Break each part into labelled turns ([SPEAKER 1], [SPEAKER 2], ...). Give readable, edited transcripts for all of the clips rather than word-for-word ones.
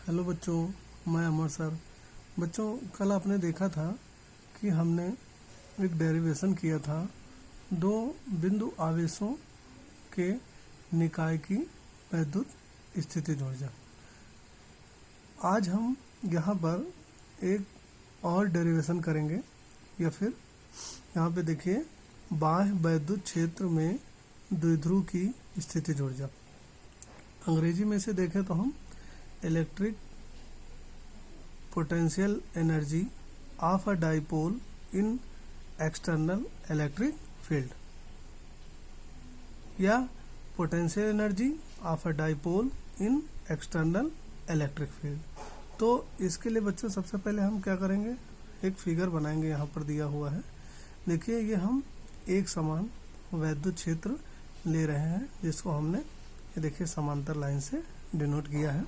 [SPEAKER 1] Hello बच्चों, मैं अमर sir. बच्चों, कल आपने देखा था कि हमने एक डेरिवेशन किया था दो बिंदु आवेशों के निकाय की वैद्युत स्थिति ऊर्जा। आज हम यहाँ पर एक और डेरिवेशन करेंगे, या फिर यहाँ पे देखिए बाह्य वैद्युत क्षेत्र में द्विध्रुव की स्थिति ऊर्जा। अंग्रेजी में से देखें तो हम electric potential energy of a dipole in external electric field, या potential energy of a dipole in external electric field. तो इसके लिए बच्चों सबसे पहले हम क्या करेंगे, एक फिगर बनाएंगे। यहाँ पर दिया हुआ है, देखिए ये हम एक समान वैद्युत क्षेत्र ले रहे हैं, जिसको हमने ये देखिए समांतर लाइन से डिनोट किया है,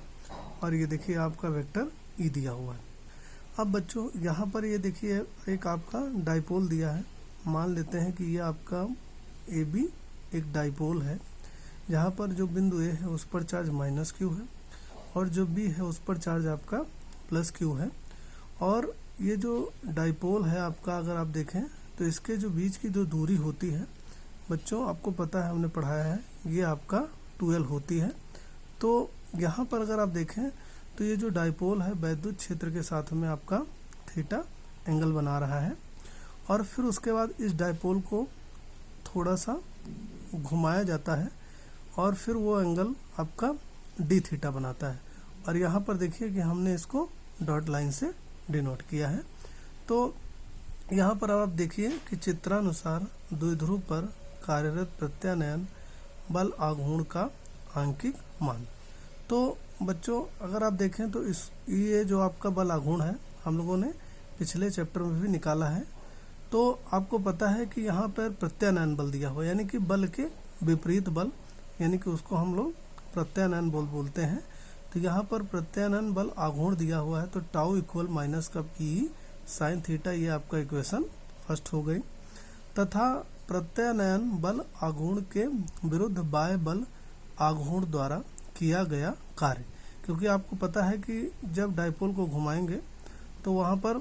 [SPEAKER 1] और ये देखिए आपका वेक्टर ई दिया हुआ है। अब बच्चों यहाँ पर ये देखिए एक आपका डाइपोल दिया है। मान लेते हैं कि ये आपका ए बी एक डाइपोल है, जहाँ पर जो बिंदु ए है उस पर चार्ज माइनस क्यू है, और जो बी है उस पर चार्ज आपका प्लस क्यू है। और ये जो डाइपोल है आपका, अगर आप देखें तो इसके जो बीच की जो दूरी होती है बच्चों, आपको पता है, हमने पढ़ाया है, ये आपका 12 होती है। तो यहाँ पर अगर आप देखें तो ये जो डाइपोल है वैद्युत क्षेत्र के साथ में आपका थीटा एंगल बना रहा है, और फिर उसके बाद इस डाइपोल को थोड़ा सा घुमाया जाता है, और फिर वो एंगल आपका डी थीटा बनाता है। और यहाँ पर देखिए कि हमने इसको डॉट लाइन से डिनोट किया है। तो यहाँ पर अब आप देखिए कि चित्रानुसार द्विध्रुव पर कार्यरत प्रत्यानयन बल आघूर्ण का आंकिक मान। तो बच्चों अगर आप देखें तो ये जो आपका बल आघूर्ण है हम लोगों ने पिछले चैप्टर में भी निकाला है। तो आपको पता है कि यहाँ पर प्रत्यानयन बल दिया हुआ है, यानी कि बल के विपरीत बल, यानी कि उसको हम लोग प्रत्यानयन बल बोलते हैं। तो यहाँ पर प्रत्यानयन बल आघूर्ण दिया हुआ है, तो टाउ इक्वल माइनस का पी साइन थीटा, ये आपका इक्वेशन फर्स्ट हो गई। तथा प्रत्यानयन बल आघूर्ण के विरुद्ध बाह्य बल आघूर्ण द्वारा किया गया कार्य, क्योंकि आपको पता है कि जब डाइपोल को घुमाएंगे तो वहाँ पर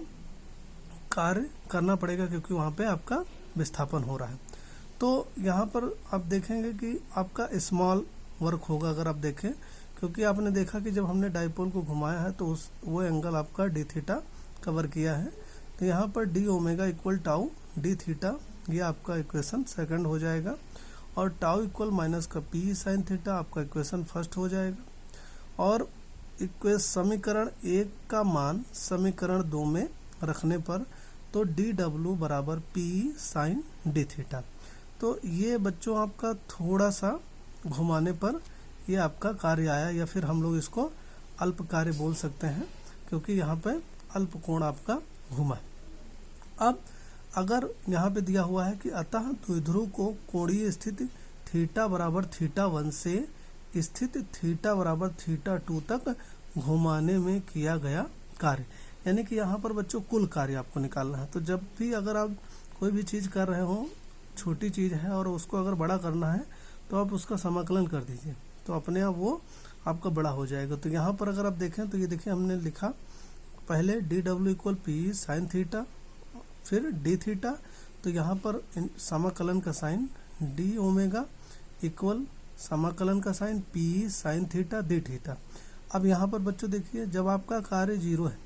[SPEAKER 1] कार्य करना पड़ेगा, क्योंकि वहाँ पे आपका विस्थापन हो रहा है। तो यहाँ पर आप देखेंगे कि आपका स्मॉल वर्क होगा, अगर आप देखें, क्योंकि आपने देखा कि जब हमने डाइपोल को घुमाया है तो वो एंगल आपका डी थीटा कवर किया है। तो यहाँ पर D omega equal tau D theta, ये आपका इक्वेशन सेकंड हो जाएगा, और टाउ इक्वल माइनस का पी साइन थीटा आपका इक्वेशन फर्स्ट हो जाएगा। और समीकरण 1 का मान समीकरण 2 में रखने पर तो डी डब्ल्यू बराबर पी साइन डी थीटा। तो ये बच्चों आपका थोड़ा सा घुमाने पर ये आपका कार्य आया, या फिर हम लोग इसको अल्प कार्य बोल सकते हैं, क्योंकि यहाँ पे अल्प कोण आपका घुमा। अब अगर यहाँ पे दिया हुआ है कि अतः द्विध्रुव को कोणीय स्थिति थीटा बराबर थीटा 1 से स्थिति थीटा बराबर थीटा 2 तक घुमाने में किया गया कार्य, यानी कि यहाँ पर बच्चों कुल कार्य आपको निकालना है। तो जब भी अगर आप कोई भी चीज़ कर रहे हो, छोटी चीज़ है और उसको अगर बड़ा करना है, तो आप उसका समाकलन कर दीजिए, तो अपने आप वो आपका बड़ा हो जाएगा। तो यहाँ पर अगर आप देखें तो ये देखिए हमने लिखा पहले D W equal P sine theta, फिर डी थीटा। तो यहाँ पर समाकलन का साइन डी ओमेगा इक्वल समाकलन का sine P sine theta D theta. अब यहाँ पर बच्चों देखिए, जब आपका कार्य 0 है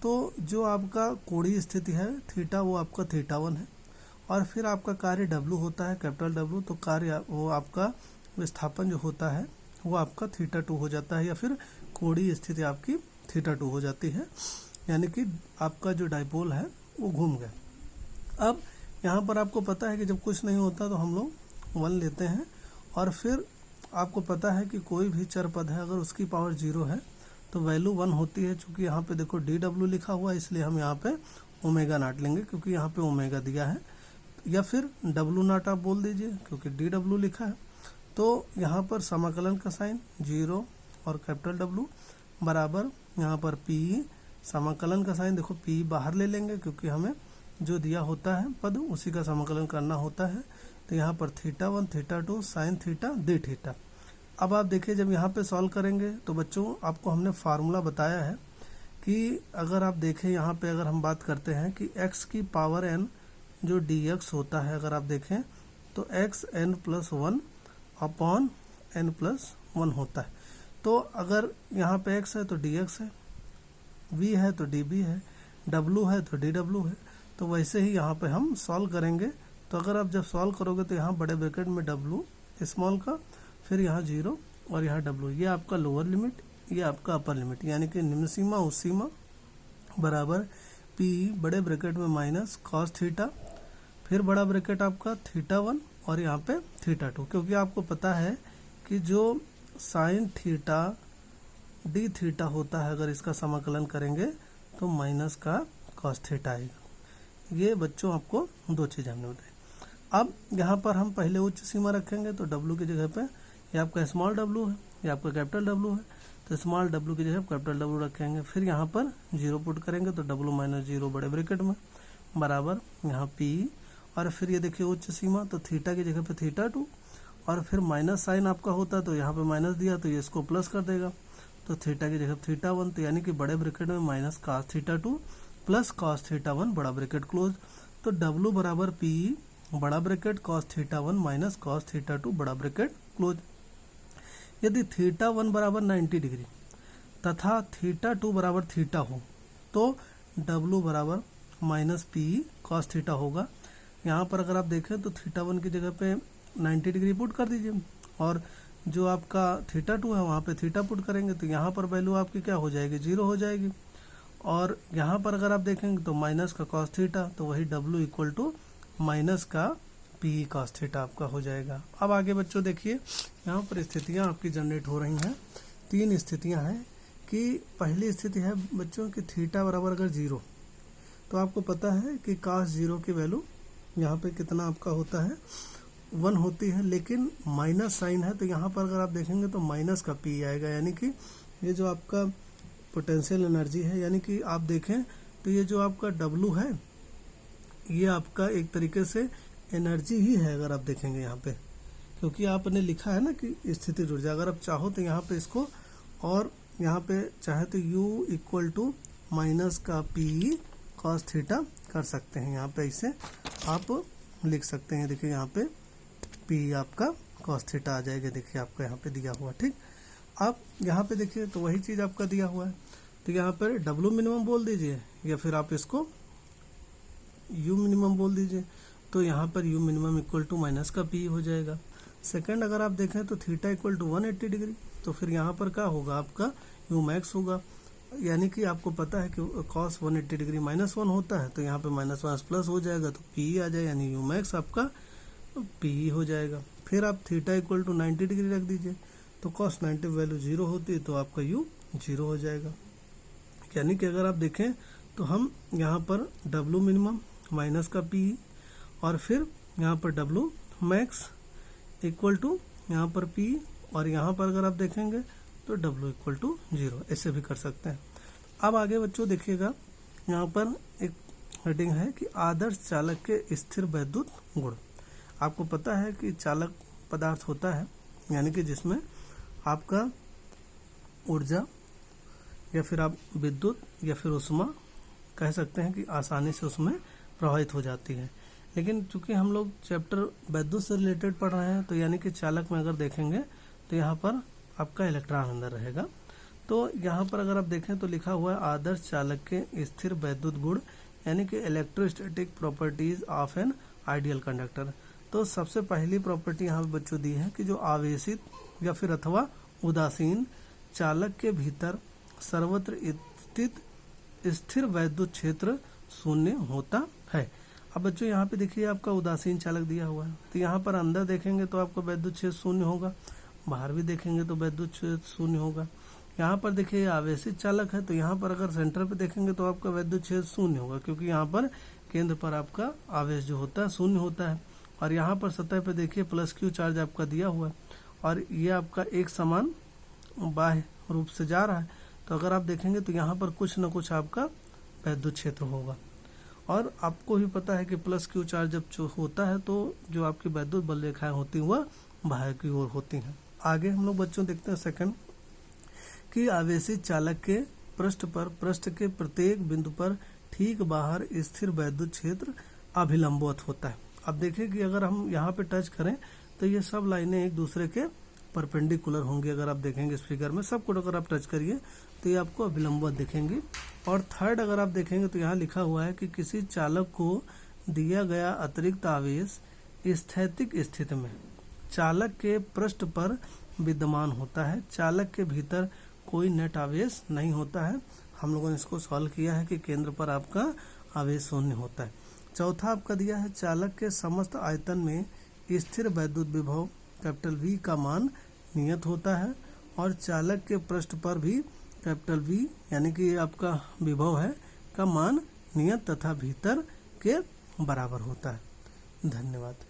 [SPEAKER 1] तो जो आपका कोणीय स्थिति है थीटा, वो आपका थीटा 1 है, और फिर आपका कार्य डब्लू होता है, कैपिटल डब्लू, तो कार्य वो आपका विस्थापन जो होता है वो आपका थीटा 2 हो जाता है, या फिर कोणीय स्थिति आपकी थीटा 2 हो जाती है, यानी कि आपका जो डाइपोल है वो घूम गया। अब यहाँ पर आपको पता है कि जब कुछ नहीं होता तो हम लोग 1 लेते हैं, और फिर आपको पता है कि कोई भी चर पद है अगर उसकी पावर 0 है तो वैल्यू 1 होती है। चूँकि यहाँ पे देखो डी डब्ल्यू लिखा हुआ है, इसलिए हम यहाँ पे ओमेगा नाट लेंगे, क्योंकि यहाँ पे ओमेगा दिया है, या फिर डब्लू नाट आप बोल दीजिए, क्योंकि डी डब्ल्यू लिखा है। तो यहाँ पर समाकलन का साइन 0 और कैपिटल डब्लू बराबर यहाँ पर पी, समाकलन का साइन देखो पी बाहर ले लेंगे, क्योंकि हमें जो दिया होता है पद उसी का समाकलन करना होता है। तो यहाँ पर theta 1 theta 2 sign theta D theta. अब आप देखिए जब यहाँ पे सॉल्व करेंगे तो बच्चों आपको हमने फार्मूला बताया है कि अगर आप देखें यहाँ पे अगर हम बात करते हैं कि x की पावर n जो dx होता है, अगर आप देखें तो x n+1 अपॉन n+1 होता है। तो अगर यहाँ पे x है तो dx है, v है तो dv है, w है तो dw है। तो वैसे ही यहाँ पे हम सॉल्व करेंगे। तो अगर आप जब सॉल्व करोगे तो यहाँ बड़े ब्रैकेट में w स्मॉल का, फिर यहाँ 0 और यहाँ w, ये आपका लोअर लिमिट, ये आपका अपर लिमिट, यानी कि निम्न सीमा उस सीमा बराबर p बड़े ब्रैकेट में माइनस cos थीटा, फिर बड़ा ब्रैकेट आपका θ1 और यहाँ पे θ2, क्योंकि आपको पता है कि जो साइन थीटा डी थीटा होता है, अगर इसका समाकलन करेंगे तो माइनस का cos थीटा आएगा। ये बच्चों आपको दो चीज़ हमने बताई। अब यहाँ पर हम पहले उच्च सीमा रखेंगे तो w की जगह पे ये आपका स्मॉल w है, ये आपका कैपिटल W है, तो स्मॉल w की जगह कैपिटल W रखेंगे। फिर यहाँ पर 0 पुट करेंगे तो w-0 बड़े ब्रैकेट में बराबर यहाँ p, और फिर ये देखिए उच्च सीमा तो थीटा की जगह पे θ2, और फिर माइनस साइन आपका होता तो यहाँ पे माइनस दिया तो ये इसको प्लस कर देगा, तो थीटा की जगह θ1, तो यानी कि बड़े ब्रैकेट में माइनस cos θ2 प्लस cos θ1 बड़ा ब्रैकेट क्लोज। तो w बराबर p बड़ा ब्रैकेट cos θ1 माइनस cos θ2 बड़ा ब्रैकेट क्लोज। यदि θ1 बराबर 90 डिग्री तथा θ2 बराबर थीटा हो तो w बराबर माइनस p cos थीटा होगा। यहाँ पर अगर आप देखें तो θ1 की जगह पे 90 डिग्री पुट कर दीजिए, और जो आपका θ2 है वहाँ पे थीटा पुट करेंगे तो यहाँ पर वैल्यू आपकी क्या हो जाएगी, 0 हो जाएगी। और यहाँ पर अगर आप देखेंगे तो माइनस का cos थीटा, तो वही w इक्वल टू माइनस का p cos थीटा आपका हो जाएगा। अब आगे बच्चों देखिए यहाँ पर स्थितियाँ आपकी जनरेट हो रही हैं। 3 स्थितियाँ हैं कि पहली स्थिति है बच्चों की थीटा बराबर अगर 0, तो आपको पता है कि cos 0 की वैल्यू यहाँ पे कितना आपका होता है, 1 होती है, लेकिन माइनस साइन है तो यहाँ पर अगर आप देखेंगे तो माइनस का p आएगा, यानी कि ये जो आपका पोटेंशियल एनर्जी है, यानी कि आप देखें तो ये जो आपका W है ये आपका एक तरीके से एनर्जी ही है। अगर आप देखेंगे यहाँ पे, क्योंकि आपने लिखा है ना कि स्थिति ऊर्जा, अगर आप चाहो तो यहाँ पे इसको, और यहाँ पे चाहे तो u इक्वल टू माइनस का p cos थीटा कर सकते हैं। यहाँ पे इसे आप लिख सकते हैं। देखिए यहाँ पे p आपका cos थीटा आ जाएगा, देखिए आपका यहाँ पे दिया हुआ, ठीक। आप यहाँ पे देखिए तो वही चीज़ आपका दिया हुआ है, तो यहाँ पर w मिनिमम बोल दीजिए या फिर आप इसको u मिनिमम बोल दीजिए, तो यहाँ पर u minimum equal to minus का p हो जाएगा। सेकंड अगर आप देखें तो थीटा इक्वल टू 180 डिग्री, तो फिर यहाँ पर क्या होगा, आपका u मैक्स होगा, यानी कि आपको पता है कि cos 180 डिग्री -1 होता है, तो यहाँ पे -1 प्लस हो जाएगा तो p आ जाए, यानी u मैक्स आपका p हो जाएगा। फिर आप थीटा इक्वल टू 90 डिग्री रख दीजिए, तो cos 90 वैल्यू 0 होती है तो आपका u 0 हो जाएगा। यानी कि अगर आप देखें तो हम यहाँ पर w मिनिमम माइनस का p, और फिर यहाँ पर w मैक्स इक्वल टू यहाँ पर p, और यहाँ पर अगर आप देखेंगे तो w इक्वल टू 0, ऐसे भी कर सकते हैं। अब आगे बच्चों देखिएगा, यहाँ पर एक हेडिंग है कि आदर्श चालक के स्थिर वैद्युत गुण। आपको पता है कि चालक पदार्थ होता है, यानी कि जिसमें आपका ऊर्जा या फिर आप विद्युत या फिर ऊष्मा कह सकते हैं कि आसानी से उसमें प्रवाहित हो जाती है। लेकिन चूंकि हम लोग चैप्टर विद्युत से रिलेटेड पढ़ रहे हैं, तो यानी कि चालक में अगर देखेंगे तो यहाँ पर आपका इलेक्ट्रॉन अंदर रहेगा। तो यहाँ पर अगर आप देखें तो लिखा हुआ है आदर्श चालक के स्थिर वैद्युत गुण, यानी कि electrostatic properties of an ideal conductor. तो सबसे पहली प्रॉपर्टी यहाँ पे बच्चों दी है कि जो आवेशित या फिर अथवा उदासीन चालक के भीतर सर्वत्र स्थित स्थिर वैद्युत क्षेत्र शून्य होता है। अब बच्चों यहाँ पे देखिए आपका उदासीन चालक दिया हुआ है, तो यहाँ पर अंदर देखेंगे तो आपका वैद्युत क्षेत्र शून्य होगा, बाहर भी देखेंगे तो वैद्युत क्षेत्र शून्य होगा। यहाँ पर देखिए आवेशित चालक है, तो यहाँ पर अगर सेंटर पे देखेंगे तो आपका वैद्युत क्षेत्र शून्य होगा, क्योंकि यहाँ पर केंद्र पर आपका आवेश जो होता है शून्य होता है। और यहाँ पर सतह पे देखिए प्लस क्यू चार्ज आपका दिया हुआ है, और ये आपका एक समान बाह्य रूप से जा रहा है, तो अगर आप देखेंगे तो यहाँ पर कुछ न कुछ आपका वैद्युत क्षेत्र होगा। और आपको भी पता है कि प्लस क्यू चार्ज जब होता है तो जो आपकी वैद्युत बल रेखाएं होती हैं वह बाह्य की ओर होती हैं। आगे हम लोग बच्चों देखते हैं सेकंड कि आवेशित चालक के पृष्ठ के प्रत्येक बिंदु पर ठीक बाहर स्थिर वैद्युत क्षेत्र अभिलंबवत होता है। अब देखिए कि अगर हम यहाँ पे टच करें तो ये सब लाइनें एक दूसरे के परपेंडिकुलर होंगी। अगर आप देखेंगे इस फिगर में सबको अगर आप टच करिए तो ये आपको अभिलंबवत दिखेंगी। और थर्ड अगर आप देखेंगे तो यहाँ लिखा हुआ है कि किसी चालक को दिया गया अतिरिक्त आवेश स्थैतिक स्थिति में चालक के पृष्ठ पर विद्यमान होता है, चालक के भीतर कोई नेट आवेश नहीं होता है। हम लोगों ने इसको सॉल्व किया है कि केंद्र पर आपका आवेश शून्य होता है। चौथा आपका दिया है चालक के समस्त आयतन में स्थिर वैद्युत विभव कैपिटल V का मान नियत होता है और चालक के पृष्ठ पर भी कैपिटल V यानी कि आपका विभव है का मान नियत तथा भीतर के बराबर होता है। धन्यवाद।